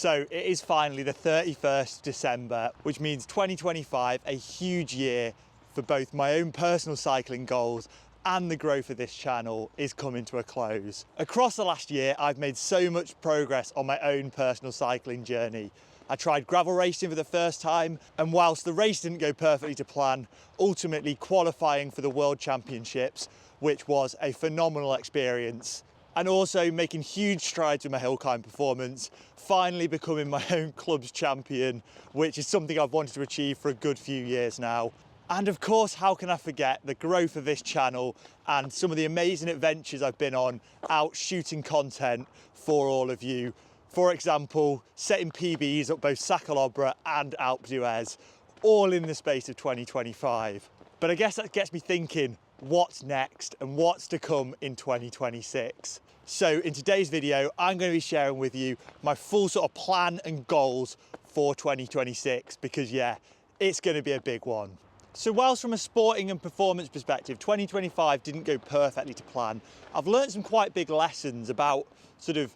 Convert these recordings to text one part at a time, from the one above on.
So it is finally the 31st December, which means 2025, a huge year for both my own personal cycling goals and the growth of this channel, is coming to a close. Across the last year, I've made so much progress on my own personal cycling journey. I tried gravel racing for the first time, and whilst the race didn't go perfectly to plan, ultimately qualifying for the World Championships, which was a phenomenal experience, and also making huge strides with my hill climb performance, finally becoming my own club's champion, which is something I've wanted to achieve for a good few years now. And of course, how can I forget the growth of this channel and some of the amazing adventures I've been on out shooting content for all of you. For example, setting PBs at both Sacalobra and Alpe d'Huez, all in the space of 2025. But I guess that gets me thinking, what's next and what's to come in 2026? So in today's video, I'm going to be sharing with you my full sort of plan and goals for 2026, because yeah, it's going to be a big one. So whilst from a sporting and performance perspective, 2025 didn't go perfectly to plan, I've learned some quite big lessons about sort of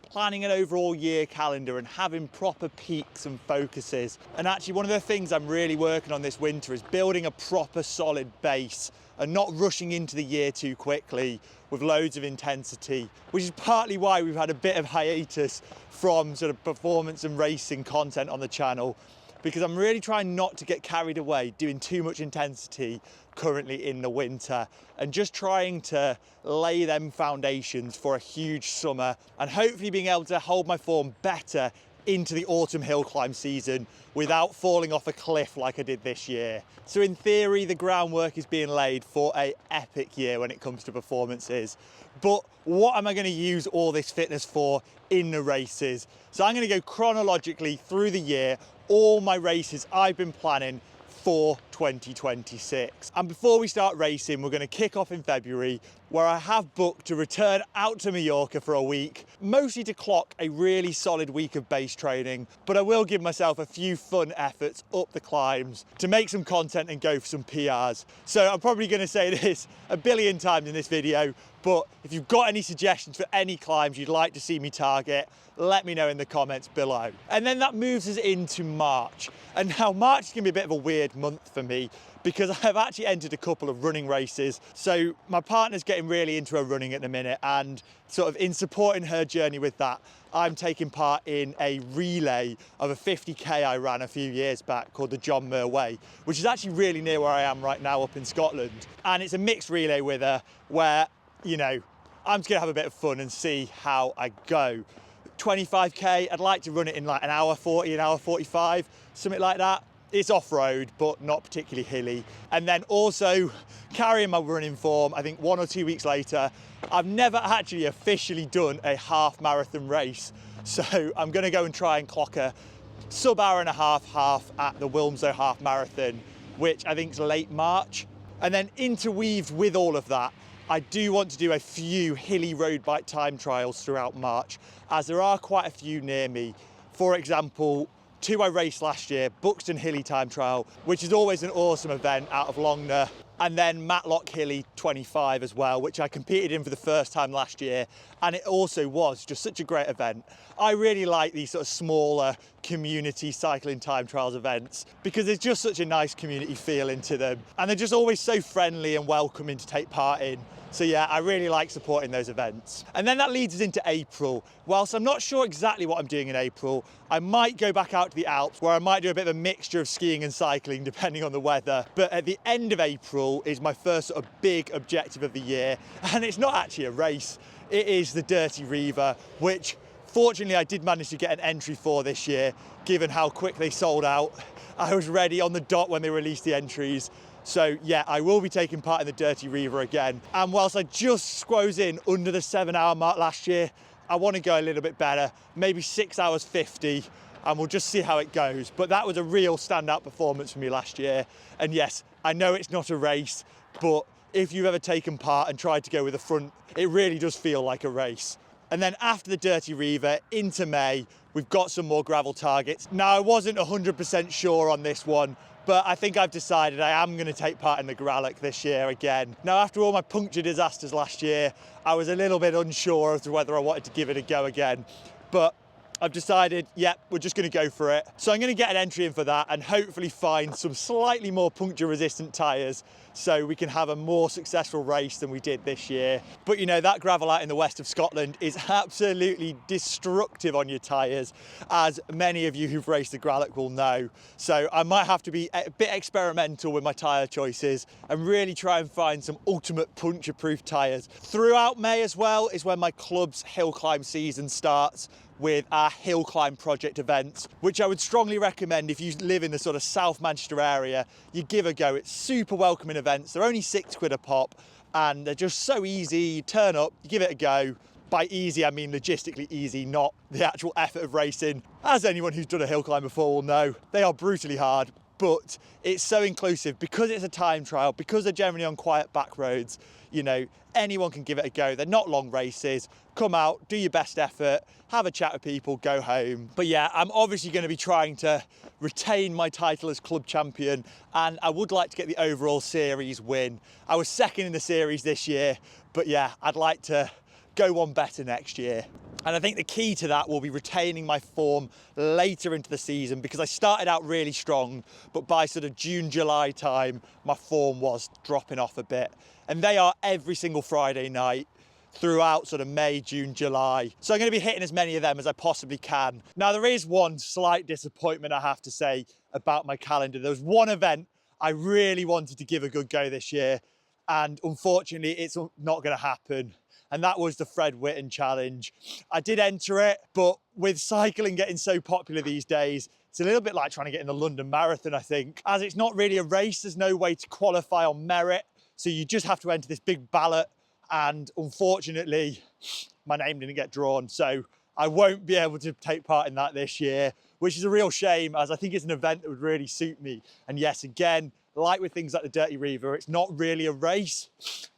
planning an overall year calendar and having proper peaks and focuses. And actually one of the things I'm really working on this winter is building a proper solid base and not rushing into the year too quickly with loads of intensity, which is partly why we've had a bit of hiatus from sort of performance and racing content on the channel, because I'm really trying not to get carried away doing too much intensity currently in the winter, and just trying to lay them foundations for a huge summer and hopefully being able to hold my form better into the autumn hill climb season without falling off a cliff like I did this year. So in theory, the groundwork is being laid for an epic year when it comes to performances. But what am I going to use all this fitness for in the races? So I'm going to go chronologically through the year, all my races I've been planning for 2026. And before we start racing, we're going to kick off in February, where I have booked to return out to Mallorca for a week, mostly to clock a really solid week of base training, but I will give myself a few fun efforts up the climbs to make some content and go for some PRs. So I'm probably going to say this a billion times in this video, but if you've got any suggestions for any climbs you'd like to see me target, let me know in the comments below. And then that moves us into March. And now March is going to be a bit of a weird month for me, because I've actually entered a couple of running races. So my partner's getting really into her running at the minute, and sort of in supporting her journey with that, I'm taking part in a relay of a 50k I ran a few years back called the John Muir Way, which is actually really near where I am right now up in Scotland. And it's a mixed relay with her where, you know, I'm just gonna have a bit of fun and see how I go. 25k, I'd like to run it in like an hour 40, an hour 45, something like that. It's off-road, but not particularly hilly. And then also carrying my running form, I think 1 or 2 weeks later, I've never actually officially done a half marathon race. So I'm gonna go and try and clock a sub-hour and a half at the Wilmslow half marathon, which I think is late March. And then interweaved with all of that, I do want to do a few hilly road bike time trials throughout March, as there are quite a few near me. For example, 2 I raced last year, Buxton Hilly Time Trial, which is always an awesome event out of Longner, and then Matlock Hilly 25 as well, which I competed in for the first time last year, and it also was just such a great event. I really like these sort of smaller community cycling time trials events because there's just such a nice community feeling to them, and they're just always so friendly and welcoming to take part in. So yeah, I really like supporting those events. And then that leads us into April. Whilst I'm not sure exactly what I'm doing in April, I might go back out to the Alps, where I might do a bit of a mixture of skiing and cycling depending on the weather. But at the end of April is my first sort of big objective of the year. And it's not actually a race, it is the Dirty Reiver, which fortunately I did manage to get an entry for this year, given how quick they sold out. I was ready on the dot when they released the entries. So yeah, I will be taking part in the Dirty Reiver again. And whilst I just squoze in under the 7-hour mark last year, I want to go a little bit better, maybe 6 hours 50, and we'll just see how it goes. But that was a real standout performance for me last year. And yes, I know it's not a race, but if you've ever taken part and tried to go with the front, it really does feel like a race. And then after the Dirty Reiver, into May, we've got some more gravel targets. Now, I wasn't 100% sure on this one, but I think I've decided I am going to take part in the Gralloch this year again. Now, after all my puncture disasters last year, I was a little bit unsure as to whether I wanted to give it a go again. But I've decided, yep, we're just going to go for it. So I'm going to get an entry in for that and hopefully find some slightly more puncture resistant tyres so we can have a more successful race than we did this year. But you know, that gravel out in the west of Scotland is absolutely destructive on your tyres, as many of you who've raced the Gralloch will know. So I might have to be a bit experimental with my tyre choices and really try and find some ultimate puncture-proof tyres. Throughout May as well is when my club's hill climb season starts, with our hill climb project events, which I would strongly recommend if you live in the sort of South Manchester area, you give a go. It's super welcoming events. They're only £6 a pop and they're just so easy. You turn up, you give it a go. By easy, I mean logistically easy, not the actual effort of racing. As anyone who's done a hill climb before will know, they are brutally hard, but it's so inclusive because it's a time trial, because they're generally on quiet back roads. You know, anyone can give it a go. They're not long races. Come out, do your best effort, have a chat with people, go home. But yeah, I'm obviously going to be trying to retain my title as club champion, and I would like to get the overall series win. I was second in the series this year, but yeah, I'd like to go one better next year. And I think the key to that will be retaining my form later into the season, because I started out really strong, but by sort of June, July time, my form was dropping off a bit. And they are every single Friday night throughout sort of May, June, July. So I'm going to be hitting as many of them as I possibly can. Now, there is one slight disappointment, I have to say, about my calendar. There was one event I really wanted to give a good go this year, and unfortunately, it's not going to happen. And that was the Fred Whitton challenge. I did enter it, but with cycling getting so popular these days, it's a little bit like trying to get in the London Marathon, I think. As it's not really a race, there's no way to qualify on merit. So you just have to enter this big ballot. And unfortunately, my name didn't get drawn. So I won't be able to take part in that this year, which is a real shame, as I think it's an event that would really suit me. And yes, again, like with things like the Dirty Reiver, it's not really a race,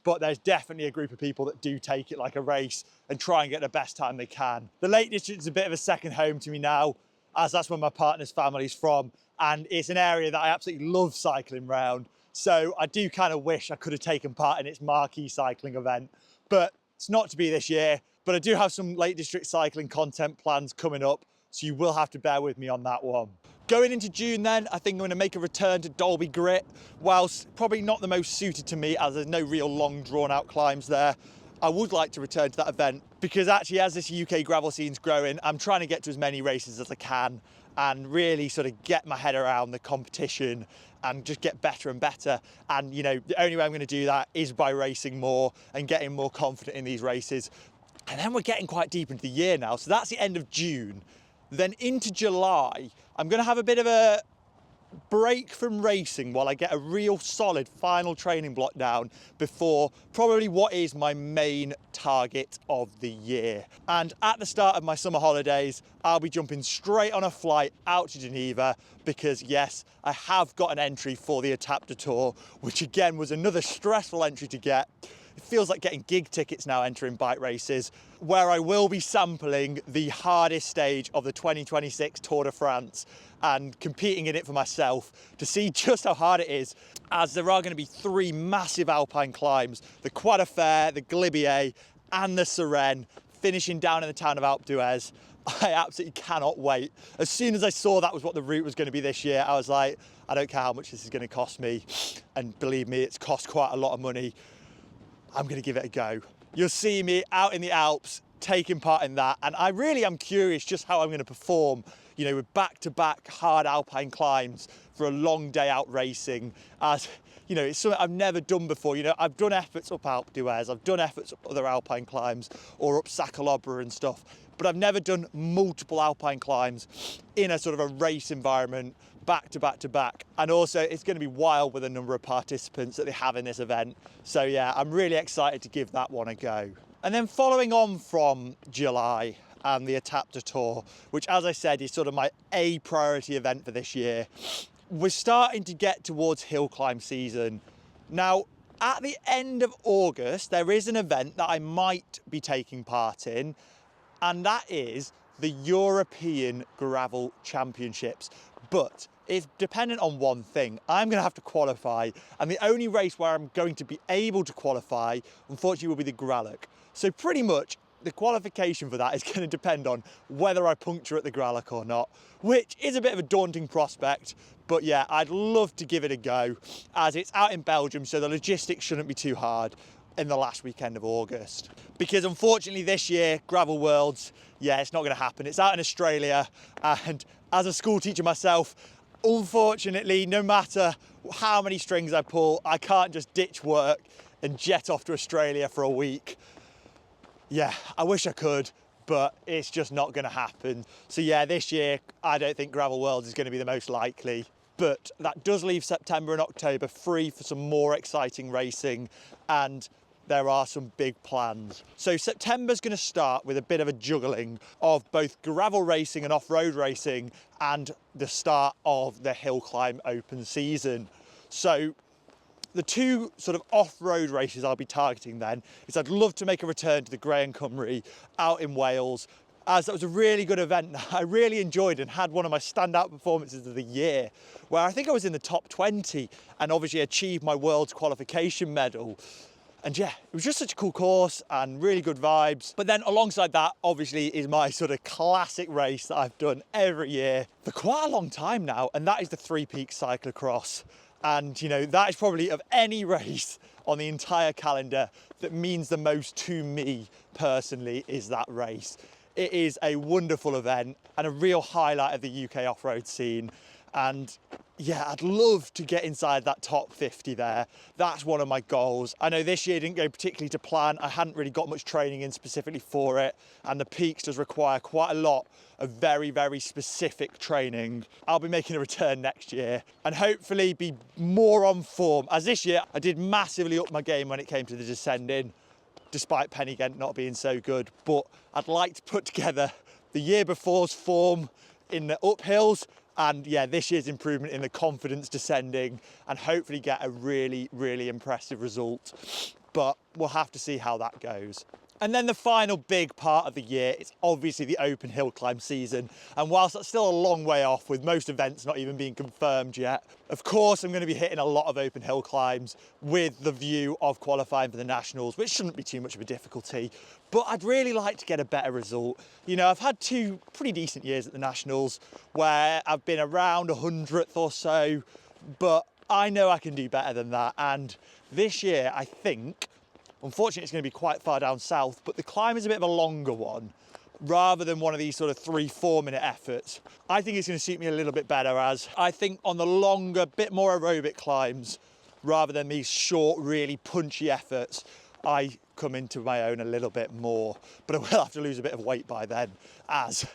but there's definitely a group of people that do take it like a race and try and get the best time they can. The Lake District is a bit of a second home to me now, as that's where my partner's family's from, and it's an area that I absolutely love cycling round. So I do kind of wish I could have taken part in its marquee cycling event, but it's not to be this year. But I do have some Lake District cycling content plans coming up, so you will have to bear with me on that one. Going into June then, I think I'm going to make a return to Dalby Grit. Whilst probably not the most suited to me, as there's no real long drawn out climbs there, I would like to return to that event, because actually as this UK gravel scene's growing, I'm trying to get to as many races as I can and really sort of get my head around the competition and just get better and better. And you know, the only way I'm going to do that is by racing more and getting more confident in these races. And then we're getting quite deep into the year now, so that's the end of June. Then into July, I'm going to have a bit of a break from racing while I get a real solid final training block down before probably what is my main target of the year. And at the start of my summer holidays, I'll be jumping straight on a flight out to Geneva, because yes, I have got an entry for the Étape du Tour, which again was another stressful entry to get. It feels like getting gig tickets now entering bike races, where I will be sampling the hardest stage of the 2026 Tour de France and competing in it for myself to see just how hard it is, as there are going to be 3 massive alpine climbs, the Croix de Fer, the Galibier and the Cymru, finishing down in the town of Alpe d'Huez. I absolutely cannot wait. As soon as I saw that was what the route was going to be this year, I was like, I don't care how much this is going to cost me. And believe me, it's cost quite a lot of money. I'm going to give it a go. You'll see me out in the Alps taking part in that, and I really am curious just how I'm going to perform, you know, with back-to-back hard alpine climbs for a long day out racing. As you know, it's something I've never done before. You know, I've done efforts up Alpe d'Huez, I've done efforts up other alpine climbs or up Sacalobra and stuff, but I've never done multiple alpine climbs in a sort of a race environment, back to back to back. And also it's going to be wild with the number of participants that they have in this event. So yeah, I'm really excited to give that one a go. And then following on from July and the Étape du Tour, which as I said is sort of my A priority event for this year, we're starting to get towards hill climb season. Now, at the end of August, there is an event that I might be taking part in, and that is the European Gravel Championships. But it's dependent on one thing. I'm going to have to qualify, and the only race where I'm going to be able to qualify, unfortunately, will be the Gralloch. So pretty much the qualification for that is going to depend on whether I puncture at the Gralloch or not, which is a bit of a daunting prospect. But yeah, I'd love to give it a go, as it's out in Belgium, so the logistics shouldn't be too hard in the last weekend of August. Because unfortunately this year, Gravel Worlds, yeah, it's not going to happen. It's out in Australia, and as a school teacher myself, unfortunately, no matter how many strings I pull, I can't just ditch work and jet off to Australia for a week. Yeah, I wish I could, but it's just not going to happen. So yeah, this year, I don't think Gravel Worlds is going to be the most likely. But that does leave September and October free for some more exciting racing, and there are some big plans. So September's going to start with a bit of a juggling of both gravel racing and off-road racing, and the start of the hill climb open season. So the two sort of off-road races I'll be targeting then is I'd love to make a return to the Greaen Cymru out in Wales, as that was a really good event that I really enjoyed and had one of my standout performances of the year, where I think I was in the top 20 and obviously achieved my world's qualification medal. And yeah, it was just such a cool course and really good vibes. But then alongside that, obviously, is my sort of classic race that I've done every year for quite a long time now, and that is the Three Peaks Cyclocross. And you know, that is probably, of any race on the entire calendar, that means the most to me personally, is that race. It is a wonderful event and a real highlight of the UK off-road scene. And yeah, I'd love to get inside that top 50 there. That's one of my goals. I know this year didn't go particularly to plan. I hadn't really got much training in specifically for it. And the Peaks does require quite a lot of very, very specific training. I'll be making a return next year and hopefully be more on form, as this year I did massively up my game when it came to the descending, despite Penny Ghent not being so good. But I'd like to put together the year before's form in the uphills, and yeah, this year's improvement in the confidence descending, and hopefully get a really, really impressive result. But we'll have to see how that goes. And then the final big part of the year is obviously the open hill climb season. And whilst that's still a long way off, with most events not even being confirmed yet, of course I'm going to be hitting a lot of open hill climbs with the view of qualifying for the nationals, which shouldn't be too much of a difficulty. But I'd really like to get a better result. You know, I've had two pretty decent years at the nationals where I've been around 100th or so, but I know I can do better than that. And this year, I think, unfortunately, it's going to be quite far down south, but the climb is a bit of a longer one, rather than one of these sort of 3-4 minute efforts. I think it's going to suit me a little bit better, as I think on the longer, bit more aerobic climbs, rather than these short, really punchy efforts, I come into my own a little bit more. But I will have to lose a bit of weight by then, as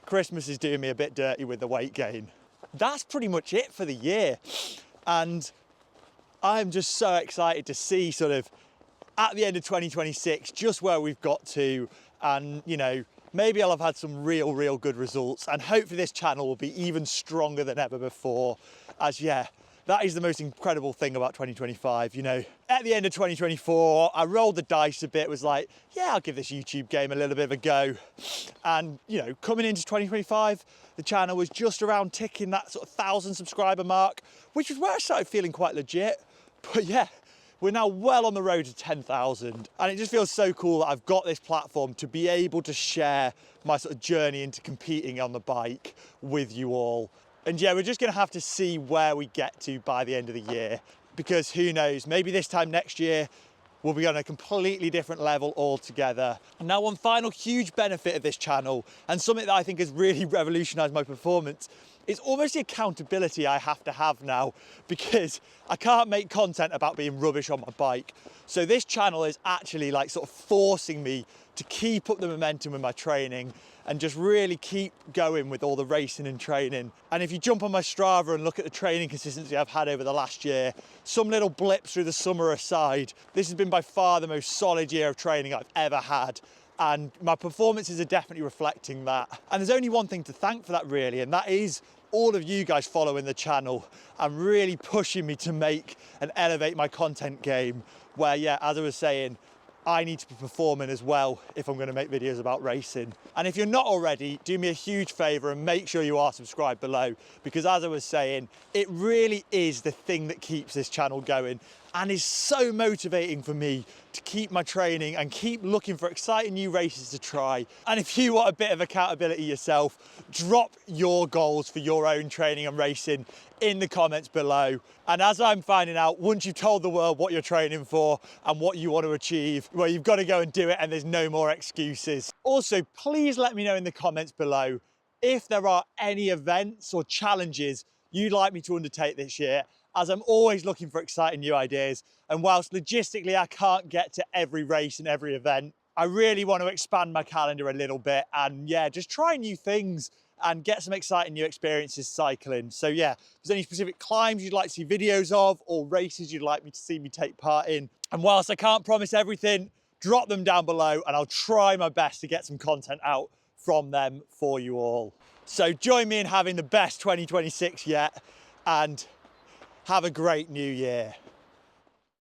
Christmas is doing me a bit dirty with the weight gain. That's pretty much it for the year. And I'm just so excited to see sort of at the end of 2026, just where we've got to, and you know, maybe I'll have had some real good results, and hopefully this channel will be even stronger than ever before, as yeah, that is the most incredible thing about 2025, you know. At the end of 2024, I rolled the dice a bit, was like, yeah, I'll give this YouTube game a little bit of a go. And, you know, coming into 2025, the channel was just around ticking that sort of 1,000 subscriber mark, which was where I started feeling quite legit. But yeah, we're now well on the road to 10,000, and it just feels so cool that I've got this platform to be able to share my sort of journey into competing on the bike with you all. And yeah, we're just going to have to see where we get to by the end of the year, because who knows, maybe this time next year we'll be on a completely different level altogether. Now, one final huge benefit of this channel, and something that I think has really revolutionised my performance, is almost the accountability I have to have now, because I can't make content about being rubbish on my bike. So this channel is actually like sort of forcing me to keep up the momentum with my training and just really keep going with all the racing and training. And if you jump on my Strava and look at the training consistency I've had over the last year, some little blips through the summer aside, this has been by far the most solid year of training I've ever had. And my performances are definitely reflecting that. And there's only one thing to thank for that, really, and that is all of you guys following the channel and really pushing me to make and elevate my content game, where, yeah, as I was saying, I need to be performing as well if I'm going to make videos about racing. And if you're not already, do me a huge favour and make sure you are subscribed below, because as I was saying, it really is the thing that keeps this channel going, and is so motivating for me to keep my training and keep looking for exciting new races to try. And if you want a bit of accountability yourself, drop your goals for your own training and racing in the comments below. And as I'm finding out, once you've told the world what you're training for and what you want to achieve, well, you've got to go and do it, and there's no more excuses. Also, please let me know in the comments below if there are any events or challenges you'd like me to undertake this year, as I'm always looking for exciting new ideas. And whilst logistically I can't get to every race and every event, I really want to expand my calendar a little bit and yeah, just try new things and get some exciting new experiences cycling. So yeah, if there's any specific climbs you'd like to see videos of or races you'd like me to see me take part in, and whilst I can't promise everything, drop them down below and I'll try my best to get some content out from them for you all. So join me in having the best 2026 yet, and have a great new year.